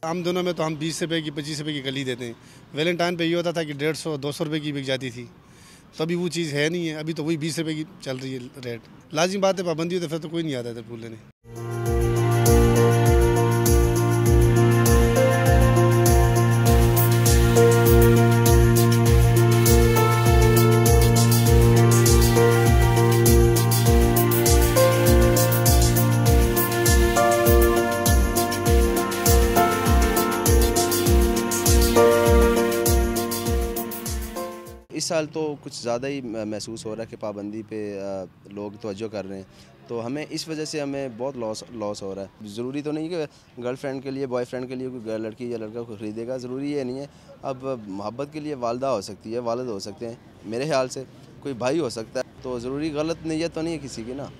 आम दिनों में तो हम 20 रुपये की 25 रुपये की कली देते हैं। वैलेंटाइन पे ये होता था कि 150-200 रुपये की बिक जाती थी। तो अभी वो चीज़ है नहीं है, अभी तो वही 20 रुपये की चल रही है रेट। लाजिम बात है, पाबंदी हो तो फिर तो कोई नहीं आता इधर फूल लेने। इस साल तो कुछ ज़्यादा ही महसूस हो रहा है कि पाबंदी पे लोग तवज्जो कर रहे हैं, तो हमें इस वजह से हमें बहुत लॉस हो रहा है। ज़रूरी तो नहीं कि गर्लफ्रेंड के लिए बॉयफ्रेंड के लिए कोई लड़की या लड़का को ख़रीदेगा, ज़रूरी ये नहीं है। अब मोहब्बत के लिए वालदा हो सकती है, वालिद हो सकते हैं, मेरे ख्याल से कोई भाई हो सकता है, तो ज़रूरी गलत नीयत तो नहीं है किसी की ना।